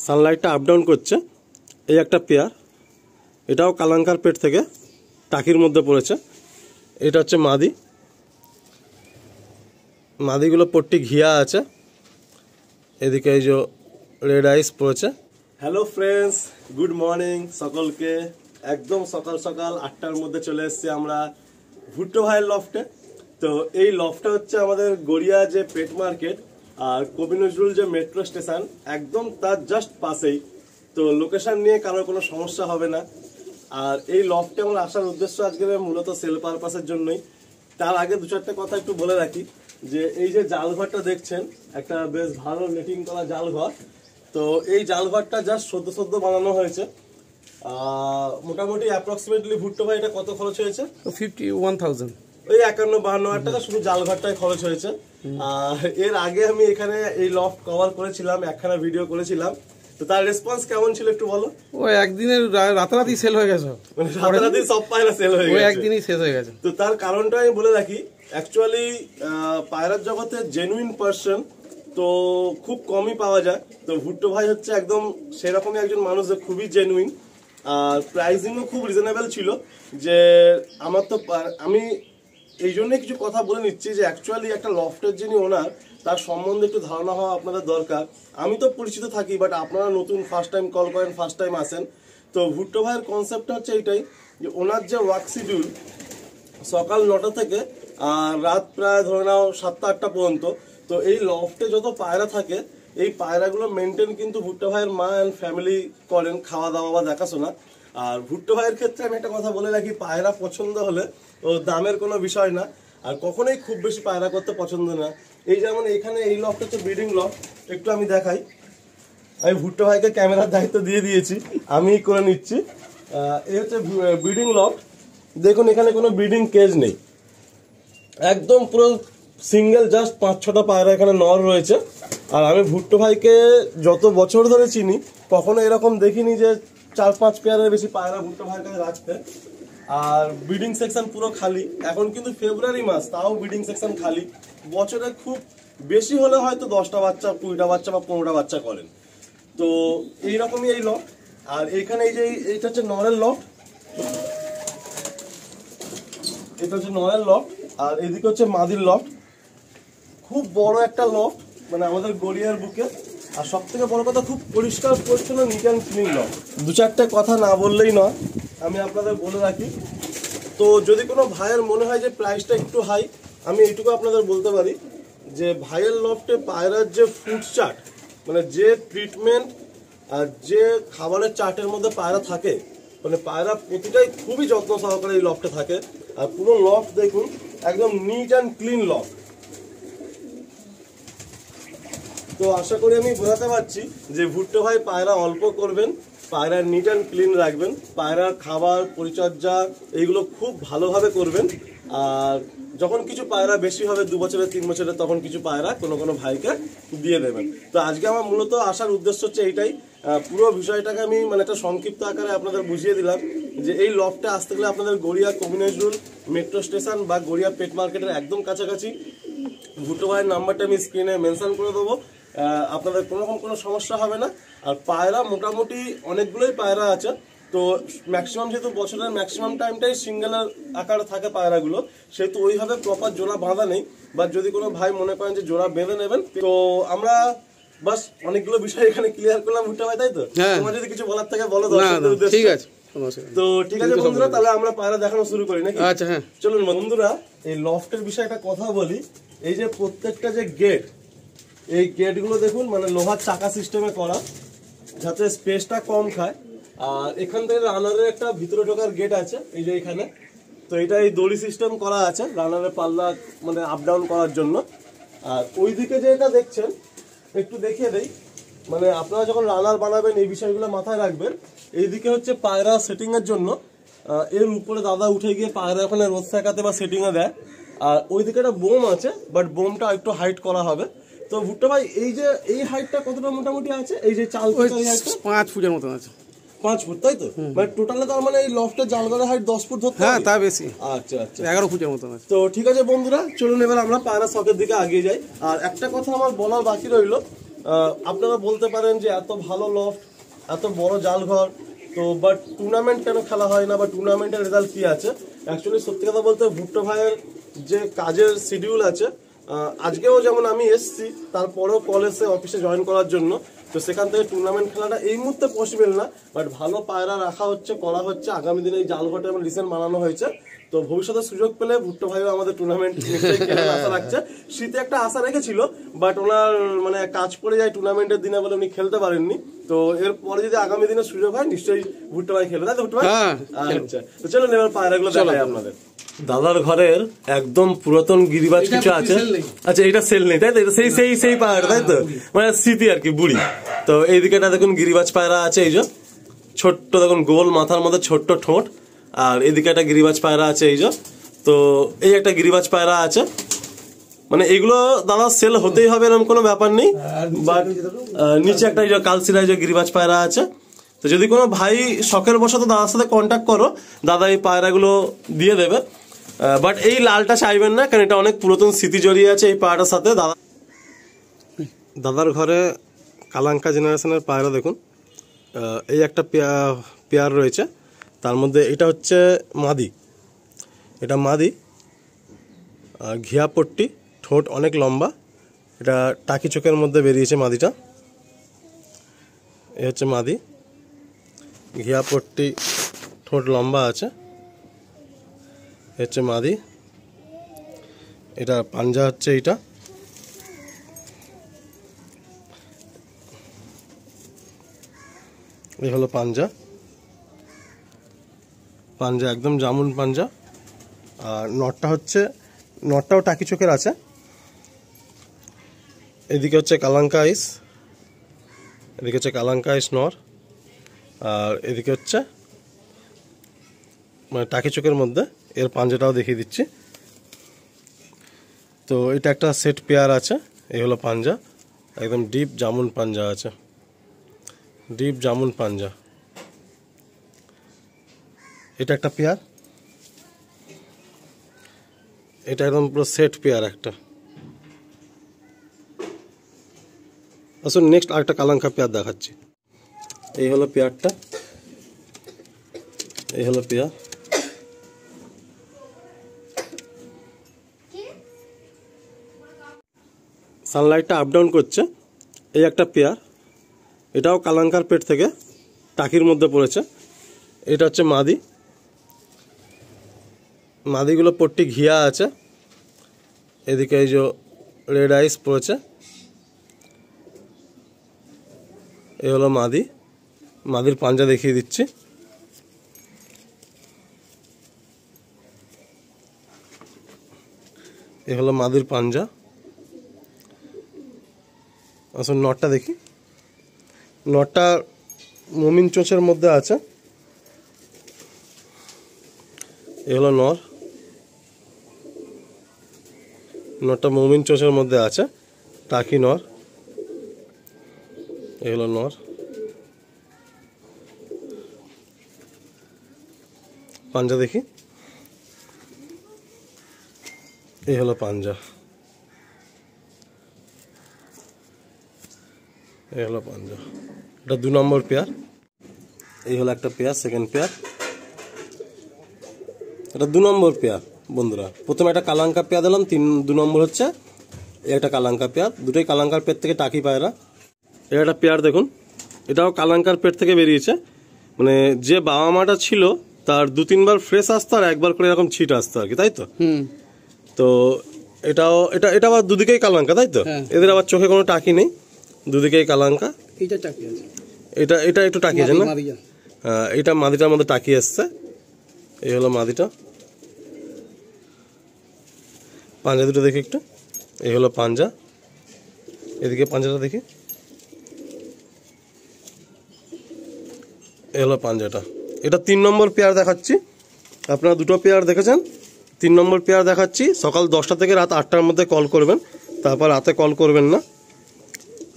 সানলাইটটা up down করছে। এই একটা পেয়ার, এটাও কালাঙ্কার পেট থেকে টাকির মধ্যে পড়েছে। এটা হচ্ছে মাদি, মাদিগুলো পট্টি ঘিয়া আছে। এদিকে এই যে রেড আইস পড়েছে। হ্যালো ফ্রেন্ডস, গুড মর্নিং সকলকে। একদম সকাল সকাল 8টার মধ্যে চলে এসেছি আমরা ভুট্টো ভাইয়ের লফটে। তো এই লফটটা হচ্ছে আমাদের গড়িয়া যে পেট মার্কেট আর কবি নজরুল যে মেট্রো স্টেশন একদম তার জাস্ট পাশেই। তো লোকেশন নিয়ে কারোর কোনো সমস্যা হবে না। আর এই লফটে আমার আসার উদ্দেশ্য আজকে মূলত সেল পারপাসের জন্যই। তার আগে দু চারটে কথা একটু বলে রাখি যে এই যে জালঘরটা দেখছেন, একটা বেশ ভালো নেটিং করা জালঘর। তো এই জালঘরটা জাস্ট সদ্য বানানো হয়েছে। মোটামুটি অ্যাপ্রক্সিমেটলি ভুট্টো ভাই এটা কত খরচ হয়েছে? 51,000, ওই 51-52 টাকা শুধু জালঘরটাই খরচ হয়েছে। এর আগে আমি এখানে এই লফট কভার করেছিলাম, একখানা ভিডিও করেছিলাম। তো তার রেসপন্স কেমন ছিল একটু বলো। ও একদিনের রাতারাতি সেল হয়ে গেছে, মানে রাতারাতি সব পায়রা সেল হয়ে গেছে, একদিনই শেষ হয়ে গেছে। তো তার কারণটা আমি বলে রাখি, অ্যাকচুয়ালি পায়রার জগতে জেনুইন পার্সন তো খুব কমই পাওয়া যায়। তো ভুট্টো ভাই হচ্ছে একদম সেরকমই একজন মানুষ যে খুবই জেনুইন। আর প্রাইসিংও খুব রিজনেবল ছিল। যে আমার তো আমি এই জন্যই কিছু কথা বলে নিচ্ছি যে অ্যাকচুয়ালি একটা লফটের যিনি ওনার তার সম্বন্ধে একটু ধারণা হওয়া আপনাদের দরকার। আমি তো পরিচিত থাকি, বাট আপনারা নতুন ফার্স্ট টাইম কল করেন, ফার্স্ট টাইম আসেন। তো ভুট্টো ভাইয়ের কনসেপ্টটা হচ্ছে এইটাই যে ওনার যে ওয়ার্ক শিডিউল সকাল 9টা থেকে আর রাত প্রায় ধরে নাও 7টা-8টা পর্যন্ত। তো এই লফটে যত পায়রা থাকে এই পায়রাগুলো মেনটেন কিন্তু ভুট্টো ভাইয়ের মা অ্যান্ড ফ্যামিলি করেন, খাওয়া দাওয়া বা দেখাশোনা। আর ভুট্টো ভাইয়ের ক্ষেত্রে আমি একটা কথা বলে রাখি, পায়রা পছন্দ হলে ও দামের কোনো বিষয় না, আর কখনোই খুব বেশি পায়রা করতে পছন্দ না। এই যেমন এখানে এই লফট হচ্ছে ব্রিডিং লফট, একটু আমি দেখাই। আমি ভুট্টো ভাইকে ক্যামেরার দায়িত্ব দিয়ে দিয়েছি, আমি করে নিচ্ছি। এই হচ্ছে ব্রিডিং লফট। দেখুন এখানে কোনো ব্রিডিং কেজ নেই, একদম পুরো সিঙ্গেল, জাস্ট 5-6টা পায়রা এখানে নর রয়েছে। আর আমি ভুট্টো ভাইকে যত বছর ধরে চিনি কখনো এরকম দেখিনি যে 4-5 পেয়ারের বেশি পায়রা ভুট্টো ভাইয়ের কাছে রাখতে। আর ব্রিডিং সেকশন পুরো খালি। এখন কিন্তু ফেব্রুয়ারি মাস, তাও ব্রিডিং সেকশন খালি। বছরে খুব বেশি হলে হয়তো 10টা বাচ্চা, 20টা বাচ্চা বা 15টা বাচ্চা করেন। তো এইরকমই এই লফট। আর এইখানে এই যে এইটা হচ্ছে নরের লফট, এটা হচ্ছে নরের লফট। আর এদিকে হচ্ছে মাদির লফট। খুব বড় একটা লফট, মানে আমাদের গড়িয়ার বুকে। আর সব থেকে বড় কথা, খুব পরিষ্কার পরিচ্ছন্ন, নিট অ্যান্ড ক্লিন লফট। দু চারটে কথা না বললেই নয়, আমি আপনাদের বলে রাখি। তো যদি কোনো ভাইয়ের মনে হয় যে প্রাইসটা একটু হাই, আমি এইটুকু আপনাদের বলতে পারি যে ভাইয়ের লফটে পায়রার যে ফুড চার্ট, মানে যে ট্রিটমেন্ট আর যে খাবারের চার্টের মধ্যে পায়রা থাকে, মানে পায়রা প্রতিটাই খুবই যত্ন সহকারে এই লফটে থাকে। আর পুরো লফট দেখুন, একদম নিট অ্যান্ড ক্লিন লফট। তো আশা করি আমি বোঝাতে পারছি যে ভুট্টো ভাই পায়রা অল্প করবেন, পায়রা নিট অ্যান্ড ক্লিন রাখবেন, পায়রার খাবার পরিচর্যা এইগুলো খুব ভালোভাবে করবেন। আর যখন কিছু পায়রা বেশি হবে, 2 বছরের 3 বছরের, তখন কিছু পায়রা কোনো ভাইকে দিয়ে দেবেন। তো আজকে আমার মূলত আসার উদ্দেশ্য হচ্ছে এইটাই। পুরো বিষয়টাকে আমি মানে একটা সংক্ষিপ্ত আকারে আপনাদের বুঝিয়ে দিলাম যে এই লফটে আসতে গেলে আপনাদের গড়িয়া কবি নজরুল মেট্রো স্টেশন বা গড়িয়া পেট মার্কেটের একদম কাছাকাছি। ভুট্টো ভাইয়ের নাম্বারটা আমি স্ক্রিনে মেনশন করে দেবো, আপনাদের কোনো সমস্যা হবে না। আর পায়রা মোটামুটি অনেকগুলোই পায়রা আছে। তো ম্যাক্সিমাম, যেহেতু বছরের ম্যাক্সিমাম টাইমটাই সিঙ্গেলের আকারে থাকে পায়রাগুলো, সেহেতু ওইভাবে প্রপার জোড়া বাঁধা নেই। বা যদি কোনো ভাই মনে করেন যে জোড়া বেঁধে নেবেন, তো আমরা বাস অনেকগুলো বিষয় এখানে ক্লিয়ার করলাম ভুট্টো ভাই, তাই তো? তোমার যদি কিছু বলার থাকে বলো। ঠিক আছে, তো ঠিক আছে বন্ধুরা, তাহলে আমরা পায়রা দেখানো শুরু করি নাকি? আচ্ছা হ্যাঁ, চলুন বন্ধুরা, এই লফটের বিষয়ে একটা কথা বলি। এই যে প্রত্যেকটা যে গেট, এই গেটগুলো দেখুন, মানে লোহার চাকা সিস্টেমে করা, যাতে স্পেসটা কম খায়। আর এখান থেকে রানারের একটা ভিতরে ঢোকার গেট আছে, এই যে এখানে। তো এটা এই দড়ি সিস্টেম করা আছে রানারের পাল্লা মানে আপ ডাউন করার জন্য। আর ওইদিকে যে এটা দেখছেন, একটু দেখিয়ে দেই, মানে আপনারা যখন রানার বানাবেন এই বিষয়গুলো মাথায় রাখবেন। এইদিকে হচ্ছে পায়রা সেটিং এর জন্য, এর উপরে দাদা উঠে গিয়ে পায়রা ওখানে রোদ শেখাতে বা সেটিং এ দেয়। আর ওইদিকে একটা বোম আছে, বাট বোমটা একটু হাইট করা হবে। তো ভুট্টো ভাই, এই যে এই হাইটটা কতটা মোটামুটি আছে? এই যে চাল 5 ফুটের মতো আছে। 5 ফুট, তাই তো? মানে টোটালে তার মানে এই লফটের জালঘরের হাইট 10 ফুট ধরতে? হ্যাঁ, তা বেশি। আচ্ছা আচ্ছা, 11 ফুটের মতো আছে। তো ঠিক আছে বন্ধুরা, চলুন এবার আমরা পায়রা শখের দিকে এগিয়ে যাই। আর একটা কথা আমার বলার বাকি রইলো আপনারা বলতে পারেন যে এত ভালো লফট, এত বড় জাল ঘর, তো বাট টুর্নামেন্ট কেন খেলা হয় না বা টুর্নামেন্টের রেজাল্ট কি আছে? অ্যাকচুয়ালি সত্যি কথা বলতে ভুট্টো ভাইয়ের যে কাজের শিডিউল আছে, আজকেও যেমন আমি এসছি, তারপরেও কলেজে অফিসে জয়েন করার জন্য, তো সেখান থেকে টুর্নামেন্ট খেলাটা এই মুহূর্তে পসিবল না, বাট ভালো পায়রা রাখা হচ্ছে, করা হচ্ছে। আগামী দিনে এই জাল ঘরটা আমার রিসেন্ট বানানো হয়েছে, তো ভবিষ্যতে সুযোগ পেলে ভুট্টো ভাইও আমাদের টুর্নামেন্ট খেলার আশা রাখছে। শীতে একটা আশা রেখেছিল, বাট ওনার মানে কাজ পড়ে যায় টুর্নামেন্টের দিনে বলে উনি খেলতে পারেননি। তো এরপরে যদি আগামী দিনে সুযোগ হয় নিশ্চয়ই ভুট্টো ভাই খেলবে, তাই তো ভুট্টো ভাই? আচ্ছা, তো চলুন এবার পায়রাগুলো দেখাই আপনাদের। দাদার ঘরের একদম পুরাতন গিরিবাজ কিছু আছে। আচ্ছা, এটা সেল নেই, তাই তো? সেই সেই সেই পায়রা, তাই তো? মানে স্মৃতি আর কি, বুড়ি। তো এইদিকেটা দেখুন গিরিবাজ পায়রা আছে, এই যে ছোট্ট দেখুন গোল মাথার মধ্যে ছোট্ট ঠোঁট, আর এদিকে একটা গিরিবাজ পায়রা আছে, এই যে। তো এই একটা গিরিবাজ পায়রা আছে, মানে এগুলো দাদা সেল হতেই হবে এরকম কোনো ব্যাপার নেই। বাট নিচে একটা কালসিরা যে গিরিবাজ পায়রা আছে, তো যদি কোনো ভাই শখের বশত দাদার সাথে কন্ট্যাক্ট করো, দাদা এই পায়রাগুলো দিয়ে দেবে। বাট এই লালটা চাইবেন না, কারণ এটা অনেক পুরাতন স্মৃতি জড়িয়ে আছে এই পায়রার সাথে। দাদার ঘরে কালাঙ্কা জেনারেশনের পায়রা দেখুন, এই একটা পেয়ার রয়েছে, তার মধ্যে এটা হচ্ছে মাদি, এটা মাদি, ঘিয়া পট্টি, ঠোঁট অনেক লম্বা, এটা টাকি চোখের মধ্যে বেরিয়েছে মাদিটা। এ হচ্ছে মাদি, ঘিয়া পট্টি, ঠোঁট লম্বা আছে, হচ্ছে মাদি। এটা পাঞ্জা হচ্ছে এইটা, এই হলো পাঞ্জা, পাঞ্জা একদম জামুন পাঞ্জা। আর নটটা হচ্ছে, নটটাও টাকি চোখের আছে। এদিকে হচ্ছে কালাঙ্কা আইস, এদিকে হচ্ছে কালাঙ্কা আইস নর, আর এদিকে হচ্ছে মানে টাকি চোখের মধ্যে এর পাঞ্জাটাও দেখিয়ে দিচ্ছি। তো এটা একটা সেট পেয়ার আছে, এই হলো পাঞ্জা, একদম ডিপ জামুন পাঞ্জা আছে, ডিপ জামুন পাঞ্জা। এটা একটা পেয়ার, এটা একদম পুরো সেট পেয়ার একটা। আসুন নেক্সট আরেকটা কালাঙ্কা পেয়ার দেখাচ্ছি। এই হলো পেয়ারটা, এই হলো পেয়ার। সানলাইটটা আপ ডাউন করছে। এই একটা পেয়ার, এটাও কালাঙ্কার পেট থেকে টাকির মধ্যে পড়েছে। এটা হচ্ছে মাদি, মাদিগুলো পট্টি ঘিয়া আছে, এদিকে এই যে রেড আইস পড়েছে। এই হলো মাদি, মাদির পাঞ্জা দেখিয়ে দিচ্ছি। এই হলো মাদির পাঞ্জা। আসুন নটটা দেখি, নটটা মমিন চোঁচের মধ্যে আছে। এই হলো নর, নটটা মমিন চোঁচের মধ্যে আছে, টাকি নর। এই হলো নর, পাঞ্জা দেখি। এই হলো পাঞ্জা, এই হলো পাঞ্জা। এটা 2 নম্বর পেয়ার। এই হলো একটা পেয়ার, সেকেন্ড পেয়ার। এটা 2 নম্বর পেয়ার বন্ধুরা। প্রথমে একটা কালাঙ্কা পেয়ার দিলাম, 2 নম্বর হচ্ছে এই একটা কালাঙ্কা পেয়ার। দুটোই কালাঙ্কার পেট থেকে টাকি পায়রা। এটা একটা পেয়ার দেখুন, এটাও কালাঙ্কার পেট থেকে বেরিয়েছে। মানে যে বাবা মাটা ছিল তার 2-3 বার ফ্রেশ আসতো আর একবার করে এরকম ছিট আসতো আর কি, তাই তো? তো এটাও এটা আবার দুদিকেই কালাঙ্কা, তাই তো? এদের আবার চোখে কোনো টাকি নেই, দুদিকেই কালাঙ্কা। এটা এটা একটু টাকি আছে না? এটা মাদিটার মধ্যে টাকি এসছে। এই হলো মাদিটা। পাঞ্জা দুটো দেখি একটু। এই হলো পাঞ্জা, এদিকে পাঞ্জাটা দেখি। এই হলো পাঞ্জাটা। এটা 3 নম্বর পেয়ার দেখাচ্ছি। আপনারা দুটো পেয়ার দেখেছেন, 3 নম্বর পেয়ার দেখাচ্ছি। সকাল 10টা থেকে রাত 8টার মধ্যে কল করবেন, তারপর রাতে কল করবেন না।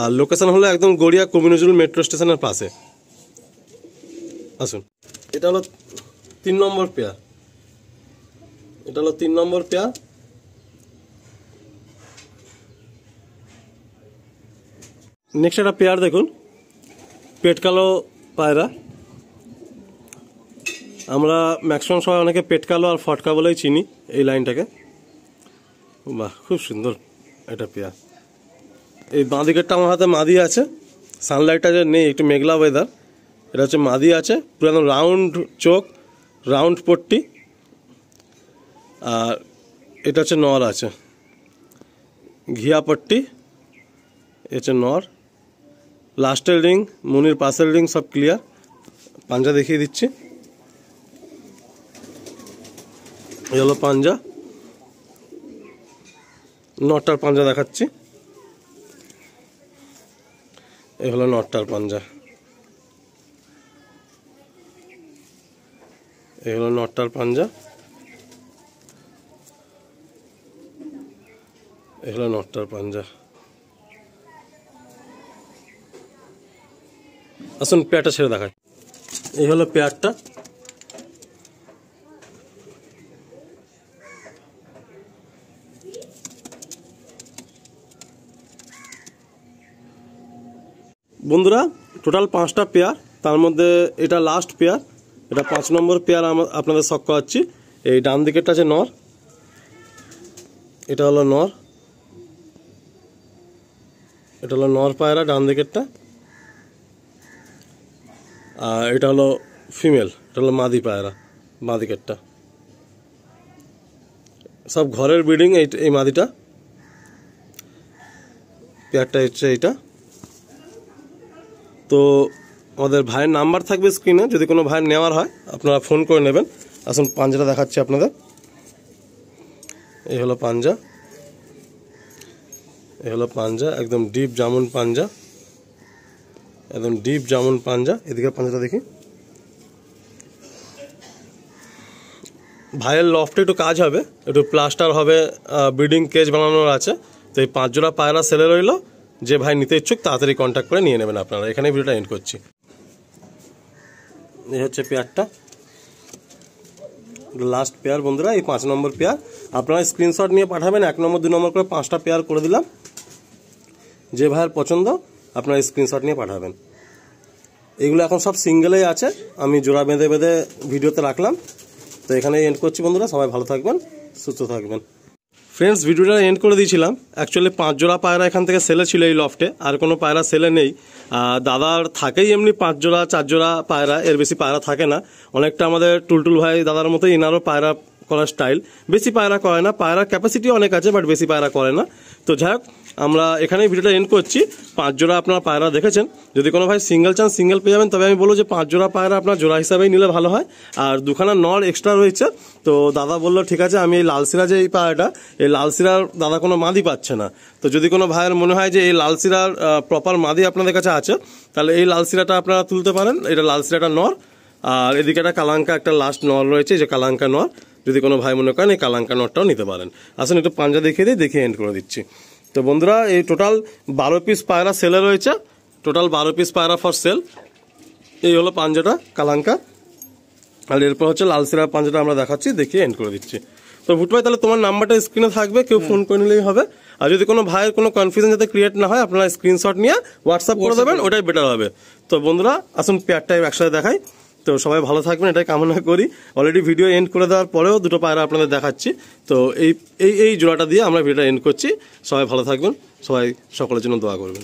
আর লোকেশন হলো একদম গড়িয়া কবি নজরুল মেট্রো স্টেশনের পাশে। আসুন, এটা হলো 3 নম্বর পেয়ার, এটা হলো 3 নম্বর পেয়ার। নেক্সট একটা পেয়ার দেখুন, পেট কালো পায়রা। আমরা ম্যাক্সিমাম সময় অনেকে পেট কালো আর ফটকা বলেই চিনি এই লাইনটাকে। বাহ, খুব সুন্দর এটা পেয়ার। এই বাঁ দিকেরটা আমার হাতে মাদি আছে, সানলাইটটা যে নেই, একটু মেঘলা ওয়েদার। এটা হচ্ছে মাদি আছে, পুরো রাউন্ড চোখ, রাউন্ড পট্টি। আর এটা হচ্ছে নর আছে, ঘিয়া পট্টি। এটা হচ্ছে নর। লাস্টের রিং, মুনির পাশের রিং সব ক্লিয়ার। পাঞ্জা দেখিয়ে দিচ্ছি, এই হলো পাঞ্জা। নটটার পাঞ্জা দেখাচ্ছি, এই হলো নটটার পাঞ্জা, এই হলো নটটার পাঞ্জা, এই হলো নটটার পাঞ্জা। আসুন পেয়ারটা ছেড়ে দেখায়। এই হলো পেয়ারটা। বন্ধুরা টোটাল 5টা পেয়ার, তার মধ্যে এটা লাস্ট পেয়ার, এটা 5 নম্বর পেয়ার আপনাদের শখ করাচ্ছি। এই ডান দিকেরটা আছে নর, এটা হলো নর, এটা হলো নর পায়রা ডান দিকেরটা। আর এটা হলো ফিমেল, এটা হলো মাদি পায়রা বাঁ দিকেরটা। সব ঘরের ব্রিডিং। এই মাদিটা, পেয়ারটা হচ্ছে এইটা। তো আমাদের ভাইয়ের নাম্বার থাকবে স্ক্রিনে, যদি কোনো ভাইয়ের নেওয়ার হয় আপনারা ফোন করে নেবেন। আসুন পাঞ্জাটা দেখাচ্ছি আপনাদের। এই হলো পাঞ্জা, এই হলো পাঞ্জা, একদম ডিপ জামুন পাঞ্জা, একদম ডিপ জামুন পাঞ্জা। এদিকে পাঞ্জাটা দেখি। ভাইয়ের লফটে একটু কাজ হবে, একটু প্লাস্টার হবে, ব্রিডিং কেজ বানানোর আছে। তো এই 5 জোড়া পায়রা সেলে রইল। যে ভাই নিতে ইচ্ছুক তাড়াতাড়ি কন্ট্যাক্ট করে নিয়ে নেবেন আপনারা। এখানে ভিডিওটা এন্ড করছি। এই হচ্ছে পেয়ারটা, লাস্ট পেয়ার বন্ধুরা, এই 5 নম্বর পেয়ার। আপনারা স্ক্রিনশট নিয়ে পাঠাবেন, 1 নম্বর 2 নম্বর করে 5টা পেয়ার করে দিলাম। যে ভাইয়ের পছন্দ আপনারা স্ক্রিনশট নিয়ে পাঠাবেন। এগুলো এখন সব সিঙ্গেলেই আছে, আমি জোড়া বেঁধে বেঁধে ভিডিওতে রাখলাম। তো এখানে এন্ড করছি বন্ধুরা, সবাই ভালো থাকবেন, সুস্থ থাকবেন। ফ্রেন্ডস ভিডিওটা এন্ড করে দিয়েছিলাম। অ্যাকচুয়ালি 5 জোড়া পায়রা এখান থেকে সেলে ছিল এই লফটে, আর কোনো পায়রা সেলে নেই। দাদার থাকেই এমনি 5 জোড়া 4 জোড়া পায়রা, এর বেশি পায়রা থাকে না। অনেকটা আমাদের টুলটুল ভাই দাদার মতোই এনারও পায়রা করার স্টাইল, বেশি পায়রা করে না। পায়রার ক্যাপাসিটি অনেক আছে, বাট বেশি পায়রা করে না। তো যাই হোক, আমরা এখানেই ভিডিওটা এন্ড করছি। 5 জোড়া আপনারা পায়রা দেখেছেন। যদি কোনো ভাই সিঙ্গেল চান সিঙ্গেল পেয়ে যাবেন, তবে আমি বলবো যে 5 জোড়া পায়রা আপনার জোড়া হিসাবেই নিলে ভালো হয়। আর 2খানা নর এক্সট্রা রয়েছে। তো দাদা বললো ঠিক আছে, আমি এই লালসিরা যে এই পায়রাটা, এই লালসিরার দাদা কোনো মাদি পাচ্ছে না। তো যদি কোনো ভাইয়ের মনে হয় যে এই লালসিরার প্রপার মাদি আপনাদের কাছে আছে, তাহলে এই লালসিরাটা আপনারা তুলতে পারেন। এটা লালসিরাটা নর, আর এদিকে একটা কালাঙ্কা একটা লাস্ট নর রয়েছে, যে কালাঙ্কা নর। যদি কোনো ভাই মনে করেন এই কালাঙ্কা নরটাও নিতে পারেন। আসুন একটু পাঞ্জা দেখিয়ে দিই, দেখিয়ে এন্ড করে দিচ্ছি। তো বন্ধুরা এই টোটাল 12 পিস পায়রা সেলে রয়েছে, টোটাল 12 পিস পায়রা ফর সেল। এই হলো পাঞ্জাটা কালাঙ্কা, আর এরপর হচ্ছে লালসিরার পাঞ্জাটা আমরা দেখাচ্ছি, দেখিয়ে এন্ড করে দিচ্ছি। তো ভুট ভাই তাহলে তোমার নাম্বারটা স্ক্রিনে থাকবে, কেউ ফোন করে নিলেই হবে। আর যদি কোনো ভাইয়ের কোনো কনফিউশন যাতে ক্রিয়েট না হয়, আপনারা স্ক্রিনশট নিয়ে হোয়াটসঅ্যাপ করে দেবেন, ওটাই বেটার হবে। তো বন্ধুরা আসুন পেয়ারটা একসাথে দেখাই। তো সবাই ভালো থাকবেন এটাই কামনা করি। অলরেডি ভিডিও এন্ড করে দেওয়ার পরেও 2টো পায়রা আপনাদের দেখাচ্ছি। তো এই জোড়াটা দিয়ে আমরা ভিডিওটা এন্ড করছি। সবাই ভালো থাকবেন, সবাই সকলের জন্য দোয়া করবেন।